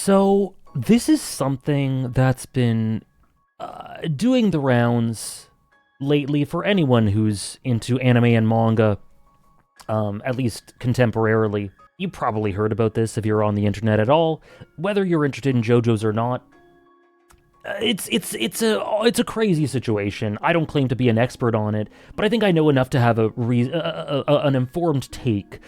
So, this is something that's been doing the rounds lately for anyone who's into anime and manga, at least contemporarily. You probably heard about this if you're on the internet at all, whether you're interested in JoJo's or not. It's a crazy situation. I don't claim to be an expert on it, but I think I know enough to have an informed take.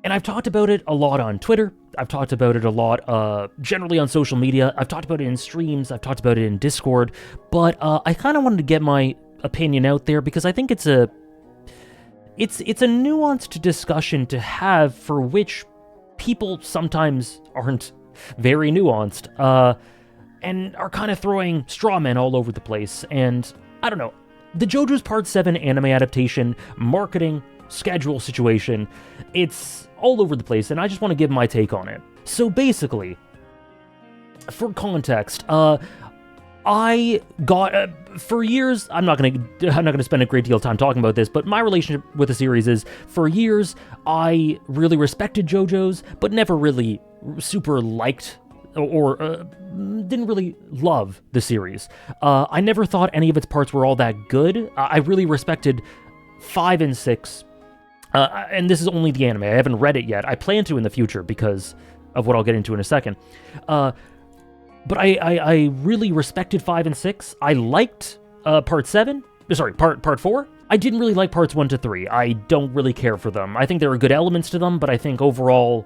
And I've talked about it a lot on Twitter. I've talked about it a lot generally on social media. I've talked about it in streams. I've talked about it in Discord. But I kind of wanted to get my opinion out there because I think it's a nuanced discussion to have for which people sometimes aren't very nuanced and are kind of throwing straw men all over the place. And I don't know. The JoJo's Part 7 anime adaptation, marketing, schedule situation, it's all over the place, and I just want to give my take on it. So basically, for context, I got for years. I'm not gonna spend a great deal of time talking about this, but my relationship with the series is for years I really respected JoJo's, but never really super liked or didn't really love the series. I never thought any of its parts were all that good. I really respected 5 and 6. And this is only the anime. I haven't read it yet. I plan to in the future because of what I'll get into in a second. But I really respected 5 and 6. I liked Part 7. Sorry, Part 4. I didn't really like Parts 1 to 3. I don't really care for them. I think there are good elements to them, but I think overall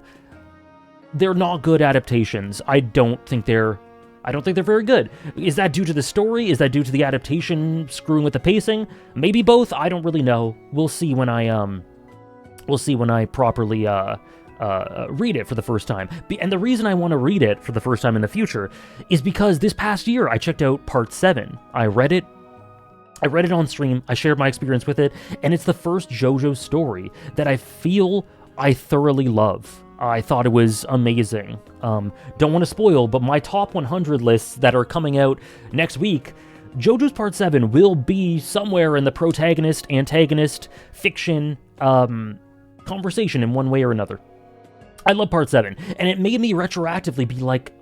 they're not good adaptations. I don't think they're very good. Is that due to the story? Is that due to the adaptation screwing with the pacing? Maybe both. I don't really know. We'll see when I properly read it for the first time. And the reason I want to read it for the first time in the future is because this past year I checked out Part 7. I read it on stream, I shared my experience with it, and it's the first JoJo story that I feel I thoroughly love. I thought it was amazing. Don't want to spoil, but my top 100 lists that are coming out next week, JoJo's Part 7 will be somewhere in the protagonist-antagonist fiction conversation in one way or another. I love Part 7, and it made me retroactively be like,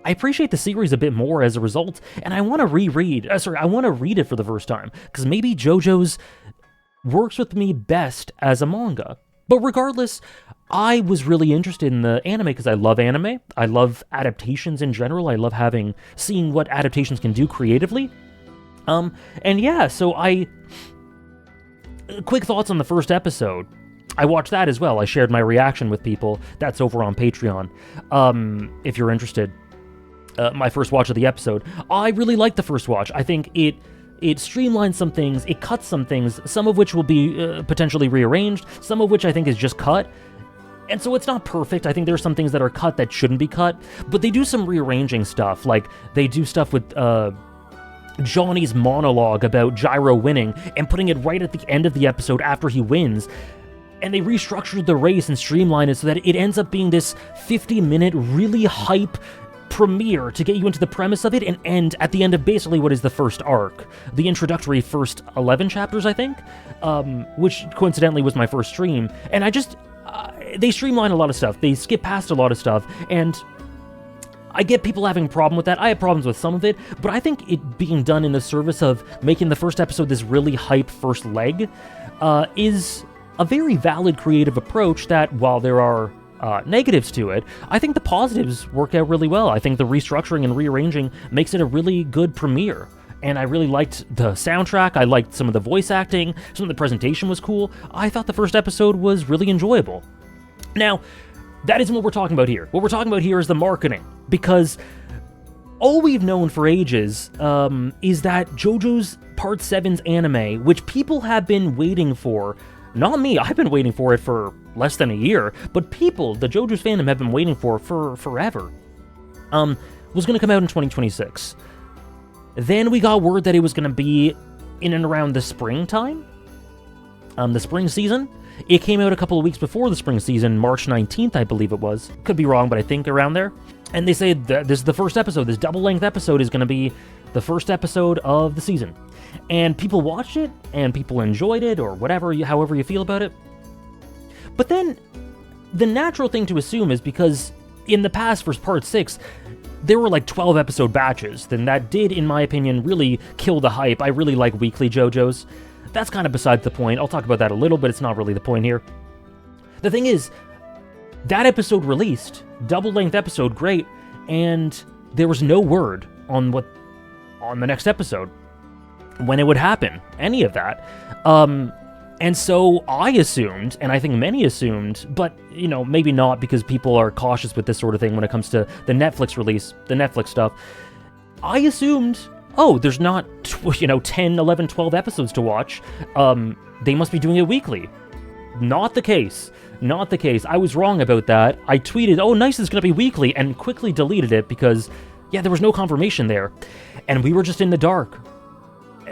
I appreciate the series a bit more as a result, and I want to read it for the first time, because maybe JoJo's works with me best as a manga. But regardless, I was really interested in the anime because I love anime. I love adaptations in general. I love seeing what adaptations can do creatively. And yeah, so quick thoughts on the first episode. I watched that as well. I shared my reaction with people. That's over on Patreon. If you're interested. My first watch of the episode. I really liked the first watch. I think it streamlines some things, it cuts some things, some of which will be potentially rearranged, some of which I think is just cut. And so it's not perfect. I think there are some things that are cut that shouldn't be cut, but they do some rearranging stuff. Like, they do stuff with Johnny's monologue about Gyro winning and putting it right at the end of the episode after he wins. And they restructured the race and streamlined it so that it ends up being this 50-minute, really hype premiere to get you into the premise of it and end at the end of basically what is the first arc. The introductory first 11 chapters, I think, which coincidentally was my first stream. And they streamline a lot of stuff. They skip past a lot of stuff, and I get people having a problem with that. I have problems with some of it, but I think it being done in the service of making the first episode this really hype first leg is a very valid creative approach that, while there are negatives to it, I think the positives work out really well. I think the restructuring and rearranging makes it a really good premiere. And I really liked the soundtrack, I liked some of the voice acting, some of the presentation was cool. I thought the first episode was really enjoyable. Now, that isn't what we're talking about here. What we're talking about here is the marketing, because all we've known for ages is that JoJo's Part 7's anime, which people have been waiting for. Not me, I've been waiting for it for less than a year, but people, the JoJo's fandom, have been waiting for forever, was going to come out in 2026. Then we got word that it was going to be in and around the springtime, the spring season. It came out a couple of weeks before the spring season, March 19th, I believe it was. Could be wrong, but I think around there. And they say that this is the first episode. This double-length episode is going to be the first episode of the season. And people watched it, and people enjoyed it, or whatever, however you feel about it. But then, the natural thing to assume is because in the past, for part 6, there were like 12 episode batches. Then that did, in my opinion, really kill the hype. I really like weekly JoJo's. That's kind of besides the point. I'll talk about that a little, but it's not really the point here. The thing is, that episode released, double-length episode, great, and there was no word on the next episode, when it would happen, any of that. And so I assumed, and I think many assumed, but, maybe not, because people are cautious with this sort of thing when it comes to the Netflix release, the Netflix stuff. I assumed, there's not, 10, 11, 12 episodes to watch. They must be doing it weekly. Not the case. Not the case. I was wrong about that. I tweeted, nice, it's going to be weekly, and quickly deleted it because, there was no confirmation there. And we were just in the dark.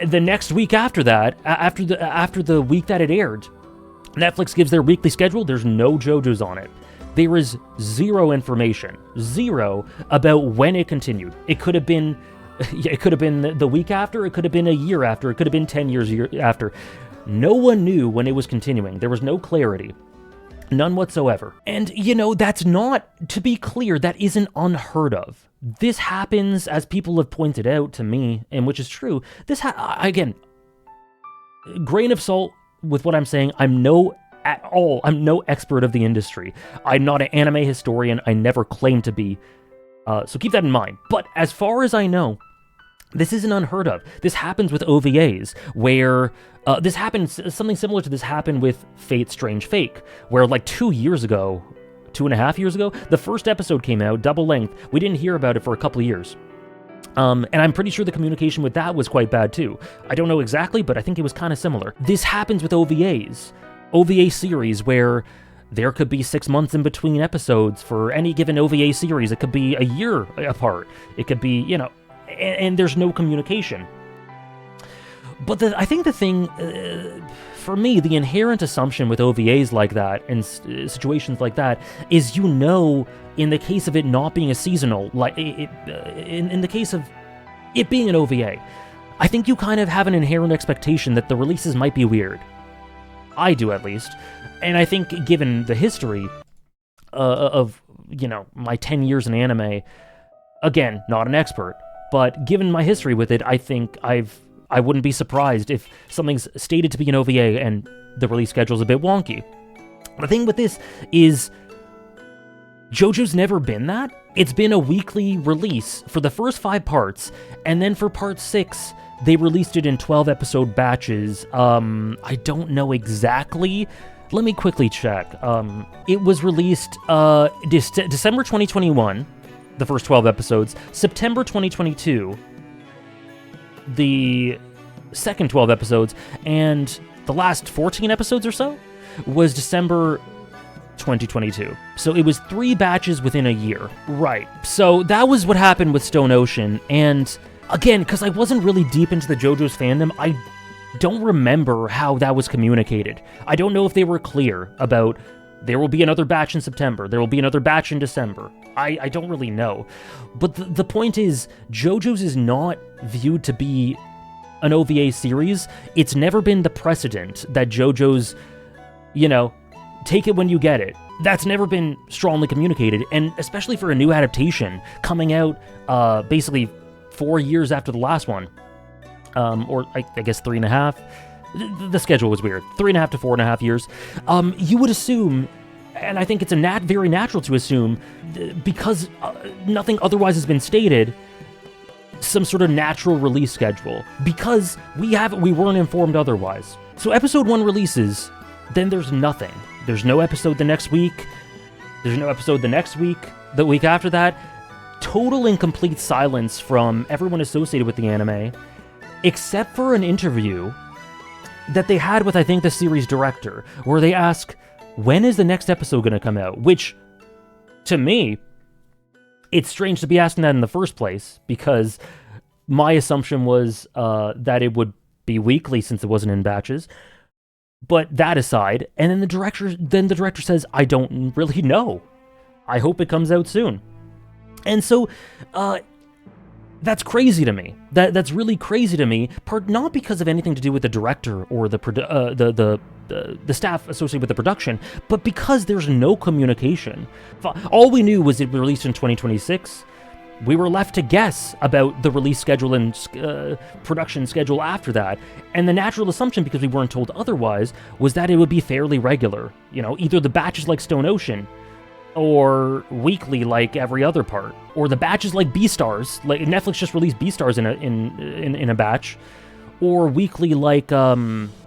The next week after that, after the week that it aired, Netflix gives their weekly schedule. There's no JoJo's on it. There is zero information, about when it continued. It could have been, the week after. It could have been a year after. It could have been 10 years after. No one knew when it was continuing. There was no clarity. None whatsoever. And, that's not, to be clear, that isn't unheard of. This happens, as people have pointed out to me, and which is true. Again, grain of salt with what I'm saying. I'm no expert of the industry. I'm not an anime historian. I never claimed to be. So keep that in mind. But as far as I know, this isn't unheard of. This happens with OVAs, where something similar to this happened with Fate's Strange Fake, where like 2.5 years ago, the first episode came out, double length. We didn't hear about it for a couple of years. And I'm pretty sure the communication with that was quite bad too. I don't know exactly, but I think it was kind of similar. This happens with OVAs. OVA series where there could be 6 months in between episodes for any given OVA series. It could be a year apart. It could be, and there's no communication. But I think the thing, for me, the inherent assumption with OVAs like that and situations like that is, in the case of it not being a seasonal, like in the case of it being an OVA, I think you kind of have an inherent expectation that the releases might be weird. I do, at least. And I think given the history of, my 10 years in anime, again, not an expert, but given my history with it, I think I wouldn't be surprised if something's stated to be an OVA and the release schedule's a bit wonky. The thing with this is, JoJo's never been that. It's been a weekly release for the first 5 parts, and then for part 6, they released it in 12-episode batches. I don't know exactly. Let me quickly check. It was released December 2021, the first 12 episodes, September 2022, the second 12 episodes, and the last 14 episodes or so was December 2022. So it was 3 batches within a year. Right. So that was what happened with Stone Ocean, and again, because I wasn't really deep into the JoJo's fandom, I don't remember how that was communicated. I don't know if they were clear about there will be another batch in September, there will be another batch in December. I don't really know. But the point is, JoJo's is not viewed to be an OVA series. It's never been the precedent that JoJo's, take it when you get it. That's never been strongly communicated, and especially for a new adaptation coming out basically 4 years after the last one. Or I guess 3.5. The schedule was weird. 3.5 to 4.5 years. You would assume, and I think it's very natural to assume, because nothing otherwise has been stated, some sort of natural release schedule. Because we weren't informed otherwise. So episode 1 releases, then there's nothing. There's no episode the next week. There's no episode the next week. The week after that, total and complete silence from everyone associated with the anime, except for an interview that they had with, I think, the series director, where they ask, when is the next episode going to come out? Which, to me, it's strange to be asking that in the first place, because my assumption was that it would be weekly since it wasn't in batches. But that aside, and then the director says, I don't really know. I hope it comes out soon. And so, That's crazy to me. That's really crazy to me. Not because of anything to do with the director or the staff associated with the production, but because there's no communication. All we knew was it released in 2026. We were left to guess about the release schedule and production schedule after that, and the natural assumption, because we weren't told otherwise, was that it would be fairly regular. You know, either the batches like Stone Ocean, or weekly like every other part, or the batches like Beastars, like Netflix just released Beastars in a batch, or weekly like I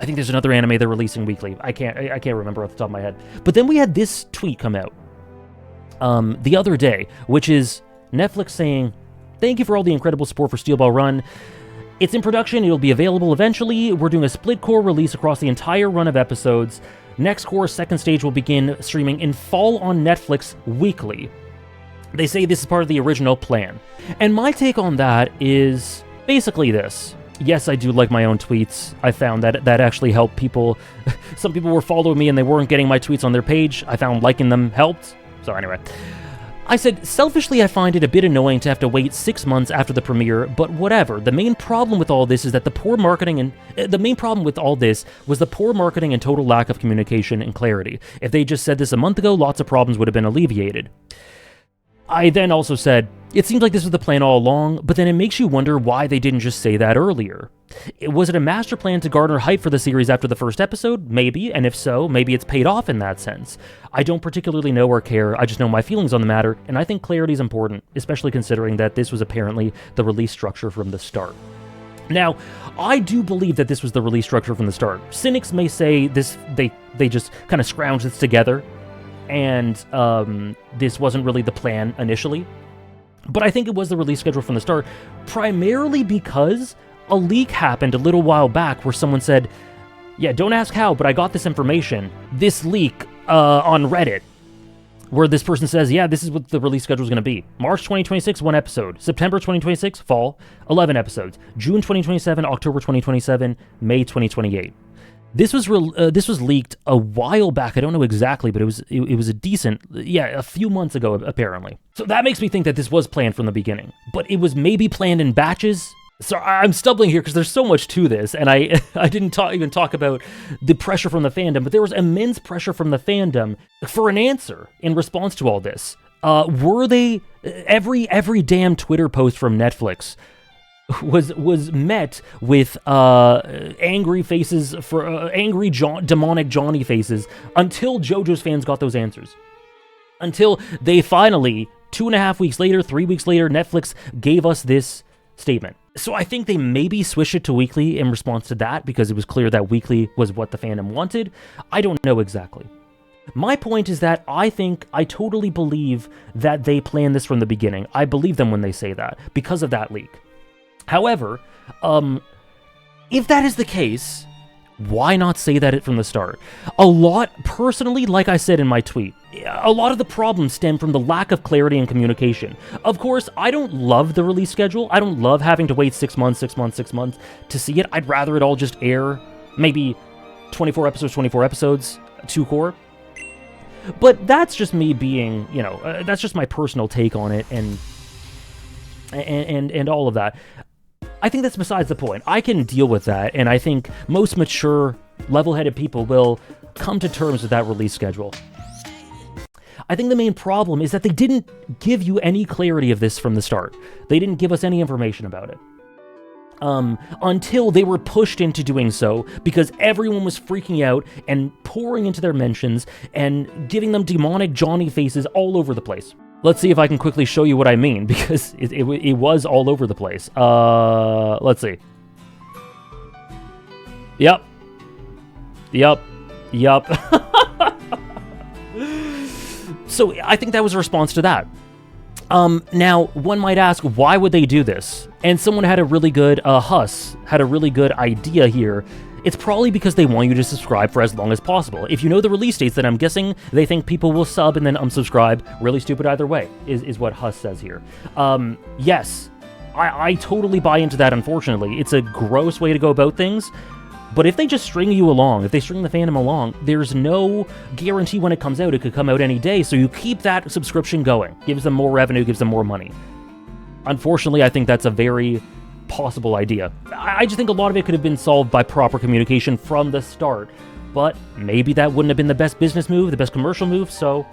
think there's another anime they're releasing weekly. I can't remember off the top of my head. But then we had this tweet come out the other day, which is Netflix saying, "Thank you for all the incredible support for Steel Ball Run. It's in production. It'll be available eventually. We're doing a split core release across the entire run of episodes. Next core second stage will begin streaming in fall on Netflix weekly." They say this is part of the original plan. And my take on that is basically this. Yes, I do like my own tweets. I found that actually helped people. Some people were following me and they weren't getting my tweets on their page. I found liking them helped. So anyway, I said, selfishly, I find it a bit annoying to have to wait 6 months after the premiere, but whatever. The main problem with all this is that the poor marketing and the main problem with all this was the poor marketing and total lack of communication and clarity. If they just said this a month ago, lots of problems would have been alleviated. I then also said, it seems like this was the plan all along, but then it makes you wonder why they didn't just say that earlier. Was it a master plan to garner hype for the series after the first episode? Maybe, and if so, maybe it's paid off in that sense. I don't particularly know or care, I just know my feelings on the matter, and I think clarity is important, especially considering that this was apparently the release structure from the start. Now, I do believe that this was the release structure from the start. Cynics may say this they just kind of scrounged this together, and this wasn't really the plan initially. But I think it was the release schedule from the start, primarily because a leak happened a little while back where someone said, yeah, don't ask how, but I got this information, this leak on Reddit, where this person says, yeah, this is what the release schedule is going to be. March 2026, 1 episode. September 2026, fall, 11 episodes. June 2027, October 2027, May 2028. This was leaked a while back. I don't know exactly, but it was a decent, a few months ago apparently. So that makes me think that this was planned from the beginning, but it was maybe planned in batches. So I'm stumbling here because there's so much to this, and I didn't even talk about the pressure from the fandom, but there was immense pressure from the fandom for an answer in response to all this. Were they every damn Twitter post from Netflix was met with angry faces for angry demonic Johnny faces until JoJo's fans got those answers. Until they finally 2.5 weeks later, 3 weeks later, Netflix gave us this statement. So I think they maybe switched it to weekly in response to that because it was clear that weekly was what the fandom wanted. I don't know exactly. My point is that I totally believe that they planned this from the beginning. I believe them when they say that because of that leak. However, if that is the case, why not say that from the start? Personally, like I said in my tweet, a lot of the problems stem from the lack of clarity and communication. Of course, I don't love the release schedule. I don't love having to wait 6 months to see it. I'd rather it all just air, maybe 24 episodes, 2 core. But that's just me being, that's just my personal take on it and all of that. I think that's besides the point. I can deal with that, and I think most mature, level-headed people will come to terms with that release schedule. I think the main problem is that they didn't give you any clarity of this from the start. They didn't give us any information about it. Until they were pushed into doing so, because everyone was freaking out and pouring into their mentions and giving them demonic Johnny faces all over the place. Let's see if I can quickly show you what I mean, because it was all over the place. Let's see. Yep. So I think that was a response to that. Now, one might ask, why would they do this? And someone had a really good, Huss had a really good idea here. It's probably because they want you to subscribe for as long as possible. If you know the release dates, then I'm guessing they think people will sub and then unsubscribe. Really stupid either way, is what Huss says here. Yes, I totally buy into that, unfortunately. It's a gross way to go about things. But if they just string you along, if they string the fandom along, there's no guarantee when it comes out. It could come out any day, so you keep that subscription going. Gives them more revenue, gives them more money. Unfortunately, I think that's a very possible idea. I just think a lot of it could have been solved by proper communication from the start, but maybe that wouldn't have been the best business move, the best commercial move, so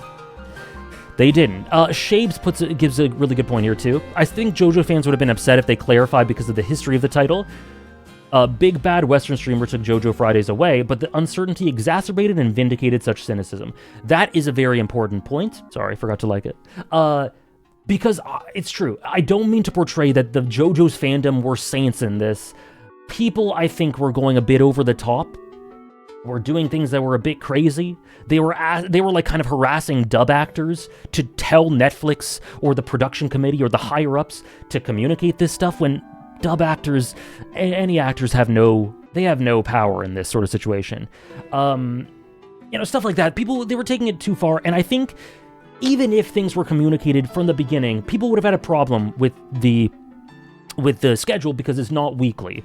they didn't. Shabes gives a really good point here, too. I think JoJo fans would have been upset if they clarified because of the history of the title. Big bad Western streamer took JoJo Fridays away, but the uncertainty exacerbated and vindicated such cynicism. That is a very important point. Sorry, I forgot to like it. Because it's true. I don't mean to portray that the JoJo's fandom were saints in this. People, I think, were going a bit over the top. Were doing things that were a bit crazy. They were like kind of harassing dub actors to tell Netflix or the production committee or the higher ups to communicate this stuff when dub actors, any actors have no power in this sort of situation. Stuff like that. People, they were taking it too far, and I think even if things were communicated from the beginning, people would have had a problem with the schedule because it's not weekly.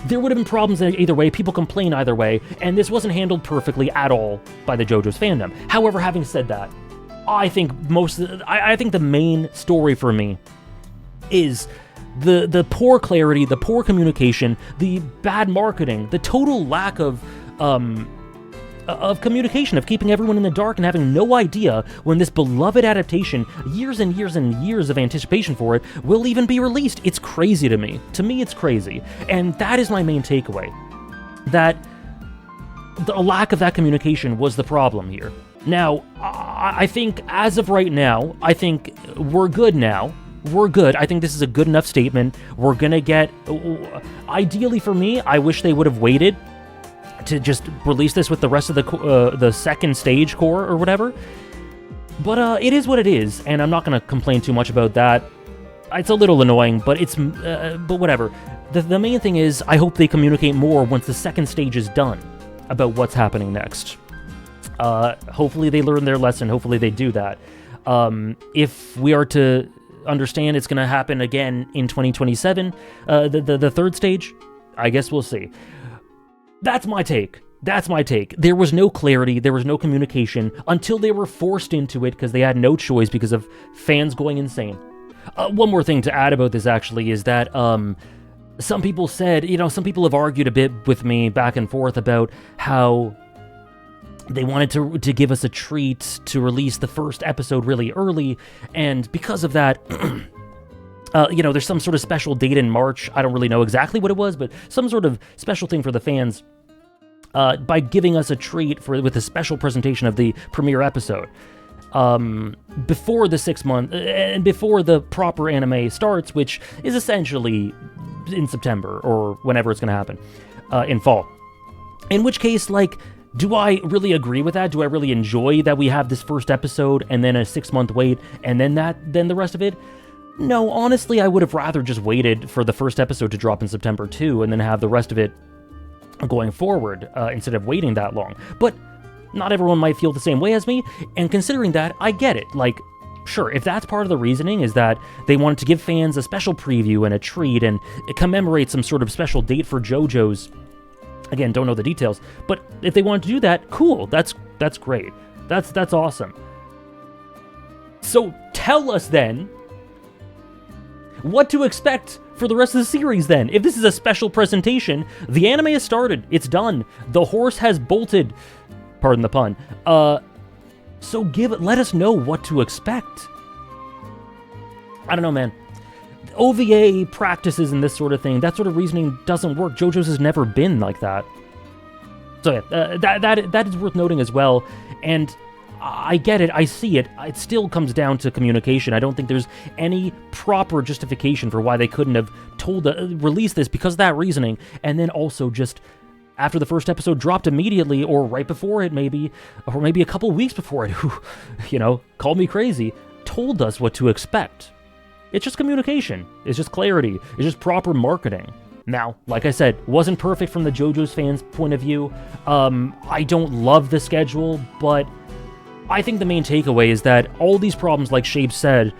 There would have been problems either way, people complain either way, and this wasn't handled perfectly at all by the JoJo's fandom. However, having said that, I think I think the main story for me is the poor clarity, the poor communication, the bad marketing, the total lack of communication, of keeping everyone in the dark and having no idea when this beloved adaptation, years and years and years of anticipation for it, will even be released. It's crazy to me. To me, it's crazy. And that is my main takeaway. That the lack of that communication was the problem here. Now, I think as of right now, I think we're good now. We're good. I think this is a good enough statement. We're gonna get... Ideally for me, I wish they would have waited to just release this with the rest of the second stage core or whatever. But it is what it is, and I'm not going to complain too much about that. It's a little annoying, but but whatever. The main thing is, I hope they communicate more once the second stage is done about what's happening next. Hopefully they learn their lesson. Hopefully they do that. If we are to understand it's going to happen again in 2027, the third stage, I guess we'll see. That's my take. There was no clarity, there was no communication until they were forced into it because they had no choice because of fans going insane. One more thing to add about this, actually, is that some people said, some people have argued a bit with me back and forth about how they wanted to give us a treat to release the first episode really early, and because of that... there's some sort of special date in March. I don't really know exactly what it was, but some sort of special thing for the fans by giving us a treat with a special presentation of the premiere episode before the 6 month and before the proper anime starts, which is essentially in September or whenever it's going to happen in fall. In which case, do I really agree with that? Do I really enjoy that we have this first episode and then a 6 month wait and then the rest of it? No, honestly, I would have rather just waited for the first episode to drop in September too, and then have the rest of it going forward, instead of waiting that long. But not everyone might feel the same way as me, and considering that, I get it. Sure, if that's part of the reasoning, is that they wanted to give fans a special preview and a treat, and commemorate some sort of special date for JoJo's, again, don't know the details, but if they wanted to do that, cool, that's great. That's awesome. So tell us then, what to expect for the rest of the series then. If this is a special presentation, the anime has started. It's done. The horse has bolted. Pardon the pun. So let us know what to expect. I don't know, man. OVA practices and this sort of thing, that sort of reasoning doesn't work. JoJo's has never been like that. So yeah, that is worth noting as well. And I get it, I see it. It still comes down to communication. I don't think there's any proper justification for why they couldn't have released this because of that reasoning, and then also just after the first episode dropped immediately, or right before it maybe, or maybe a couple weeks before it, call me crazy, told us what to expect. It's just communication. It's just clarity. It's just proper marketing. Now, like I said, wasn't perfect from the JoJo's fans' point of view. I don't love the schedule, but I think the main takeaway is that all these problems, like Shabe said,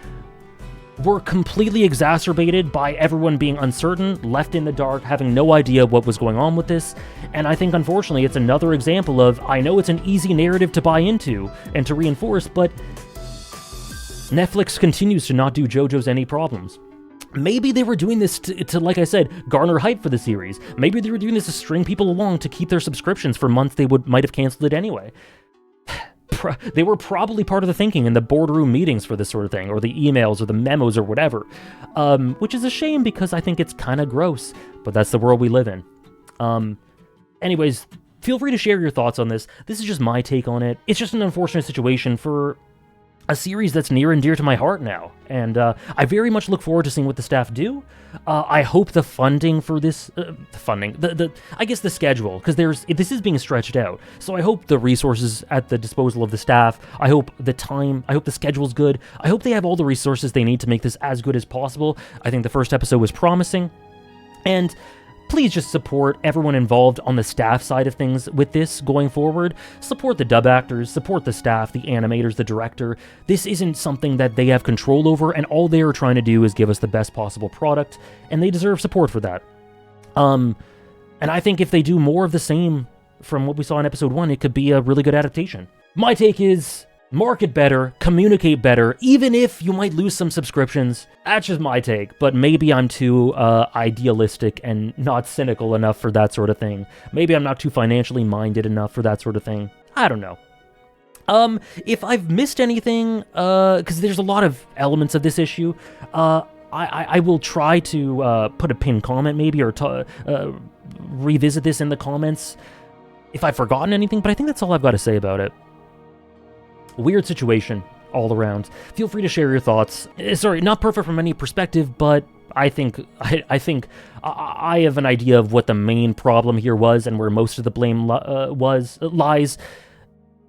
were completely exacerbated by everyone being uncertain, left in the dark, having no idea what was going on with this, and I think, unfortunately, it's another example of, I know it's an easy narrative to buy into and to reinforce, but Netflix continues to not do JoJo's any problems. Maybe they were doing this to, like I said, garner hype for the series. Maybe they were doing this to string people along to keep their subscriptions for months they might have canceled it anyway. They were probably part of the thinking in the boardroom meetings for this sort of thing, or the emails or the memos or whatever, which is a shame because I think it's kind of gross, but that's the world we live in. Anyways, feel free to share your thoughts on this. This is just my take on it. It's just an unfortunate situation for a series that's near and dear to my heart now, and I very much look forward to seeing what the staff do. I hope the funding for this, I guess the schedule, because this is being stretched out, so I hope the resources at the disposal of the staff, I hope the schedule's good, I hope they have all the resources they need to make this as good as possible. I think the first episode was promising, and please just support everyone involved on the staff side of things with this going forward. Support the dub actors, support the staff, the animators, the director. This isn't something that they have control over, and all they are trying to do is give us the best possible product, and they deserve support for that. And I think if they do more of the same from what we saw in episode 1, it could be a really good adaptation. My take is, market better, communicate better, even if you might lose some subscriptions. That's just my take, but maybe I'm too idealistic and not cynical enough for that sort of thing. Maybe I'm not too financially minded enough for that sort of thing. I don't know. If I've missed anything, because there's a lot of elements of this issue, I will try to put a pinned comment maybe, or revisit this in the comments if I've forgotten anything, but I think that's all I've got to say about it. Weird situation all around. Feel free to share your thoughts. Sorry, not perfect from any perspective, but I think I have an idea of what the main problem here was and where most of the blame lies,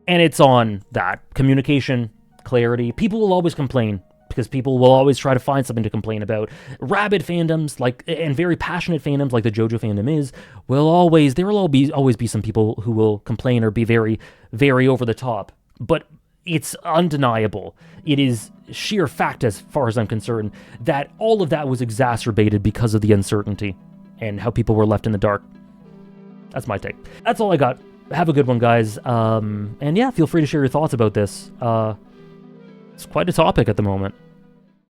and it's on that communication, clarity. People will always complain because people will always try to find something to complain about. Rabid fandoms, and very passionate fandoms like the JoJo fandom is, there will always be some people who will complain or be very, very over the top, but it's undeniable. It is sheer fact, as far as I'm concerned, that all of that was exacerbated because of the uncertainty and how people were left in the dark. That's my take. That's all I got. Have a good one, guys. And yeah, feel free to share your thoughts about this. It's quite a topic at the moment.